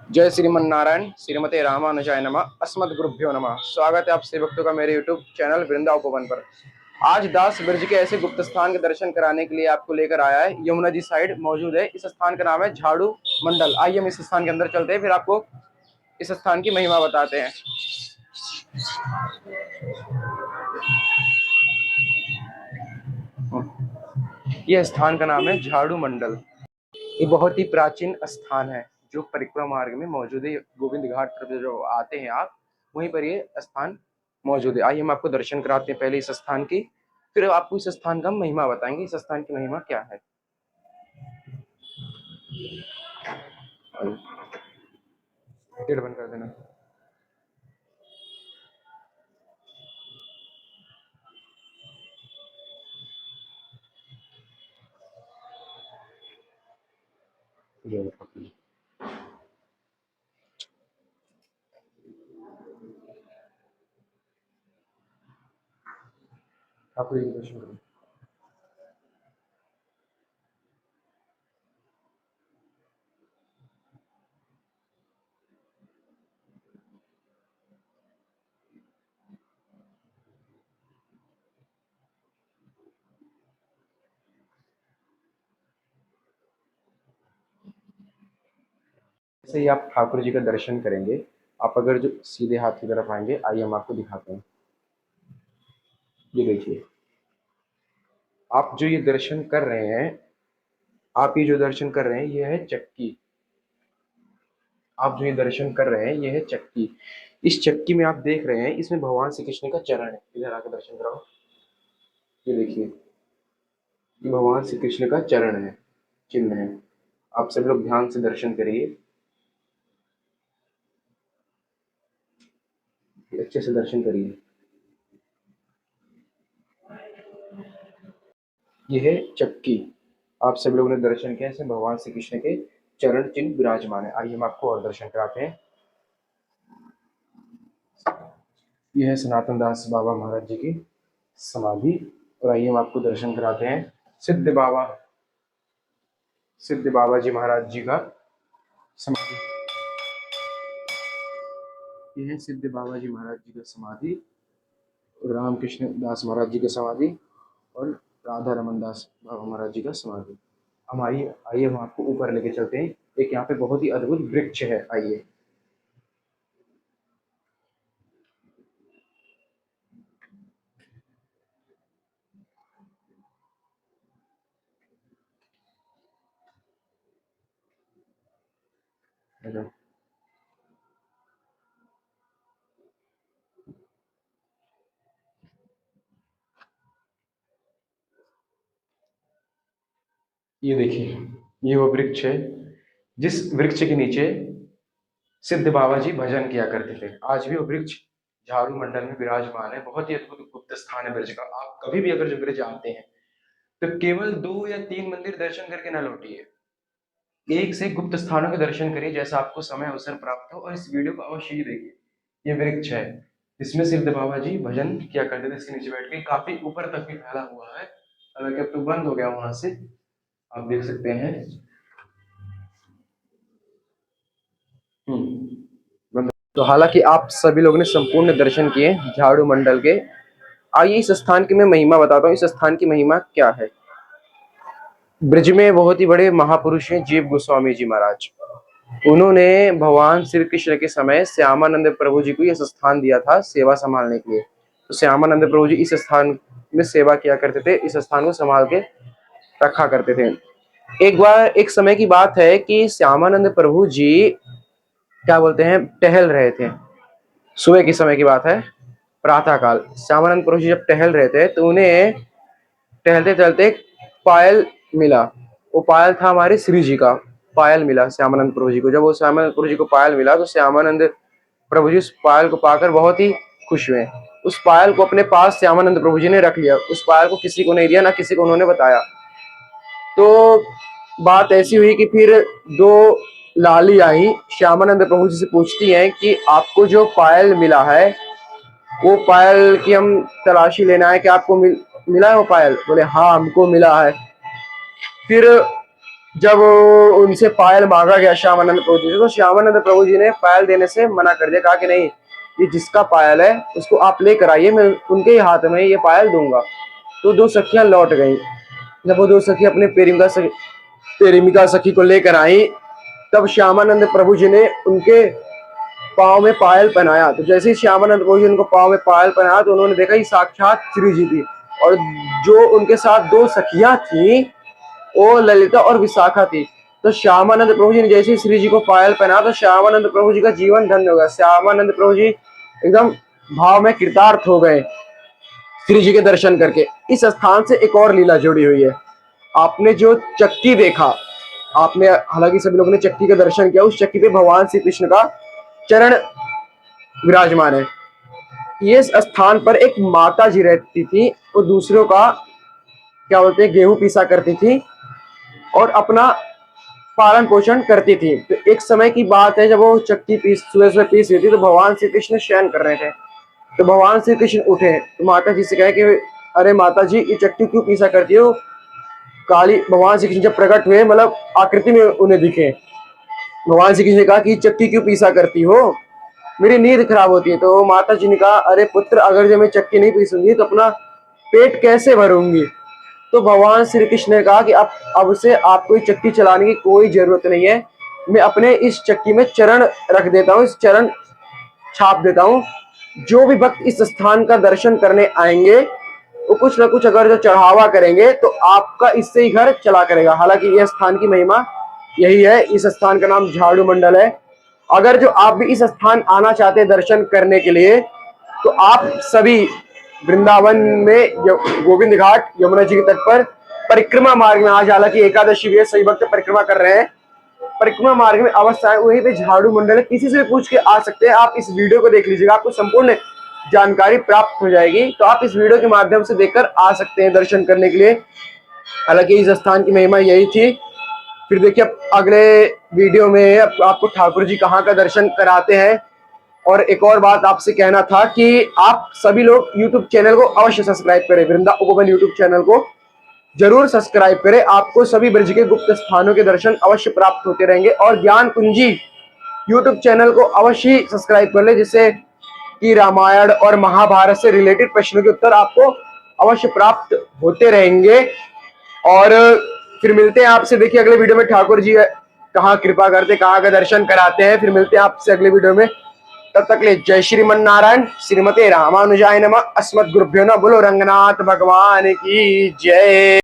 जय श्रीमन नारायण श्रीमते रामानुजाय नमः अस्मद गुरुभ्यो नमः। स्वागत है आप सभी भक्तों का मेरे यूट्यूब चैनल वृंदा उपवन पर। आज दास ब्रज के ऐसे गुप्त स्थान के दर्शन कराने के लिए आपको लेकर आया है। यमुना जी साइड मौजूद है। इस स्थान का नाम है झाड़ू मंडल। आइए हम इस स्थान के अंदर चलते हैं, फिर आपको इस स्थान की महिमा बताते हैं। यह स्थान का नाम है झाड़ू मंडल। ये बहुत ही प्राचीन स्थान है जो परिक्रमा मार्ग में मौजूद है। गोविंद घाट पर जो आते हैं आप, वहीं पर ये स्थान मौजूद है। आइए हम आपको दर्शन कराते हैं पहले इस स्थान की, फिर आपको इस स्थान का महिमा बताएंगे। इस स्थान की महिमा क्या है। गेट बंद कर देना। आपको ये दर्शन करो। जैसे ही आप ठाकुर जी का दर्शन करेंगे, आप अगर जो सीधे हाथ की तरफ आएंगे, आइए हम आपको दिखाते हैं। ये देखिए, आप जो ये दर्शन कर रहे हैं, आप ये जो दर्शन कर रहे हैं, ये है चक्की। आप जो ये दर्शन कर रहे हैं, ये है चक्की। इस चक्की में आप देख रहे हैं, इसमें भगवान श्री कृष्ण का चरण है। इधर आकर दर्शन कराओ। ये देखिए, ये भगवान श्री कृष्ण का चरण है, चिन्ह है। आप सब लोग ध्यान से दर्शन करिए, अच्छे से दर्शन करिए। ये है चक्की। आप सब लोगों ने दर्शन किया, इसमें भगवान श्री कृष्ण के चरण चिन्ह विराजमान है। आइए हम आपको और दर्शन कराते हैं। यह है सनातन दास बाबा महाराज जी की समाधि। और आइए हम आपको दर्शन कराते हैं सिद्ध बाबा जी महाराज जी का समाधि। यह है सिद्ध बाबा जी महाराज जी का समाधि, रामकृष्ण दास महाराज जी की समाधि और राधा रमन दास बाबा महाराज जी का समाधि। हम आइए आइए हम आपको ऊपर लेके चलते हैं। एक यहाँ पे बहुत ही अद्भुत वृक्ष है। आइए, ये देखिए, ये वो वृक्ष है जिस वृक्ष के नीचे सिद्ध बाबा जी भजन किया करते थे। आज भी वो वृक्ष झाड़ू मंडल में विराजमान है। बहुत ही अद्भुत गुप्त स्थान है ब्रज का। आप कभी भी अगर जो ब्रज आते हैं, तो केवल 2 या 3 मंदिर दर्शन करके ना लौटिए, एक से गुप्त स्थानों के दर्शन करिए जैसा आपको समय अवसर प्राप्त हो। और इस वीडियो को अवश्य ही देखिए। ये वृक्ष है, इसमें सिद्ध बाबा जी भजन किया करते थे। इसके नीचे बैठ के काफी ऊपर तक भी फैला हुआ है, हालांकि अब तो बंद हो गया वहां से, आप देख सकते हैं। तो हालांकि आप सभी लोगों ने संपूर्ण दर्शन किए झाड़ू मंडल के। आइए इस स्थान की मैं महिमा बताता हूँ। इस स्थान की महिमा क्या है। ब्रज में बहुत ही बड़े महापुरुष हैं जीव गोस्वामी जी महाराज। उन्होंने भगवान श्री कृष्ण के समय श्यामानंद प्रभु जी को यह स्थान दिया था सेवा संभालने के लिए। तो श्यामानंद प्रभु जी इस स्थान में सेवा किया करते थे, इस स्थान को संभाल के रखा करते थे। एक बार एक समय की बात है कि श्यामानंद प्रभु जी क्या बोलते हैं, टहल रहे थे। सुबह की समय की बात है, प्रातः काल। श्यामानंद प्रभु जी जब टहल रहे थे, तो उन्हें टहलते टहलते एक पायल मिला। वो पायल था हमारे श्री जी का। पायल मिला श्यामानंद प्रभु जी को। जब वो श्यामानंद प्रभु जी को पायल मिला, तो श्यामानंद प्रभु जी उस पायल को पाकर बहुत ही खुश हुए। उस पायल को अपने पास श्यामानंद प्रभु जी ने रख लिया। उस पायल को किसी को नहीं दिया, ना किसी को उन्होंने बताया। तो बात ऐसी हुई कि फिर दो लाली आई, श्यामानंद प्रभु जी से पूछती हैं कि आपको जो पायल मिला है, वो पायल की हम तलाशी लेना है कि आपको मिला है वो पायल। बोले हाँ, हमको मिला है। फिर जब उनसे पायल मांगा गया श्यामानंद प्रभु जी से, तो श्यामानंद प्रभु जी ने पायल देने से मना कर दिया, कहा कि नहीं, ये जिसका पायल है उसको आप लेकर आइए, मैं उनके ही हाथ में ये पायल दूंगा। तो दो सखियां लौट गईं। जब वो दो सखी अपने प्रेमिका सखी को लेकर आई, तब श्यामानंद प्रभु जी ने उनके पाँव में पायल पहनाया। तो जैसे ही श्यामानंद प्रभु जी उनको पाँव में पायल पहनाया, तो उन्होंने देखा ये साक्षात श्री जी थी। और जो उनके साथ दो सखियां थी, वो ललिता और विशाखा थी। तो श्यामानंद प्रभु जी ने जैसे ही श्री जी को पायल पहना, तो श्यामानंद प्रभु जी का जीवन धन्य हो गया। श्यामानंद प्रभु जी एकदम भाव में कृतार्थ हो गए श्री जी के दर्शन करके। इस स्थान से एक और लीला जुड़ी हुई है। आपने जो चक्की देखा, आपने हालांकि सभी लोगों ने चक्की का दर्शन किया, उस चक्की पे भगवान श्री कृष्ण का चरण विराजमान है। ये स्थान पर एक माता जी रहती थी, वो दूसरों का क्या बोलते हैं गेहूं पीसा करती थी और अपना पालन पोषण करती थी। तो एक समय की बात है, जब वो चक्की सुबह सुबह पीस रही थी, तो भगवान श्री कृष्ण शयन कर रहे थे। तो भगवान श्री कृष्ण उठे, तो माता जी से कहे कि अरे माता जी, ये चक्की क्यों पीसा करती हो? काली भगवान श्री कृष्ण जब प्रकट हुए, मतलब आकृति में उन्हें दिखे, भगवान श्री कृष्ण ने कहा कि चक्की क्यों पीसा करती हो, मेरी नींद खराब होती है। तो माता जी ने कहा, अरे पुत्र, अगर जब मैं चक्की नहीं पीसूंगी तो अपना पेट कैसे भरूंगी? तो भगवान श्री कृष्ण ने कहा कि अब से आपको ये चक्की चलाने की कोई जरूरत नहीं है, मैं अपने इस चक्की में चरण रख देता हूँ, इस चरण छाप देता हूँ। जो भी भक्त इस स्थान का दर्शन करने आएंगे, वो कुछ ना कुछ अगर जो चढ़ावा करेंगे, तो आपका इससे ही घर चला करेगा। हालांकि यह स्थान की महिमा यही है। इस स्थान का नाम झाड़ू मंडल है। अगर जो आप भी इस स्थान आना चाहते हैं दर्शन करने के लिए, तो आप सभी वृंदावन में गोविंद घाट यमुना जी के तट पर परिक्रमा मार्ग में, आज हालांकि एकादशी भी है, सही भक्त परिक्रमा कर रहे हैं, परिक्रमा मार्ग में अवश्य आए, वहीं पे झाड़ू मंडल है, किसी से भी पूछ के आ सकते हैं। आप इस वीडियो को देख लीजिएगा, आपको संपूर्ण जानकारी प्राप्त हो जाएगी। तो आप इस वीडियो के माध्यम से देखकर आ सकते हैं दर्शन करने के लिए। हालांकि इस स्थान की महिमा यही थी। फिर देखिए अगले वीडियो में आपको ठाकुर जी कहाँ का दर्शन कराते हैं। और एक और बात आपसे कहना था कि आप सभी लोग यूट्यूब चैनल को अवश्य सब्सक्राइब करें, वृंदा उपवन यूट्यूब चैनल को जरूर सब्सक्राइब करें। आपको सभी ब्रज के गुप्त स्थानों के दर्शन अवश्य प्राप्त होते रहेंगे। और ज्ञान कुंजी यूट्यूब चैनल को अवश्य सब्सक्राइब कर ले, जिससे कि रामायण और महाभारत से रिलेटेड प्रश्नों के उत्तर आपको अवश्य प्राप्त होते रहेंगे। और फिर मिलते हैं आपसे, देखिए अगले वीडियो में ठाकुर जी कहाँ कृपा करते, कहाँ का दर्शन कराते हैं। फिर मिलते हैं आपसे अगले वीडियो में। तब तक ले जय श्रीमन नारायण, श्रीमते रामानुजाय नमः। अस्मद् गुरुभ्यो नमः। बोलो रंगनाथ भगवान की जय।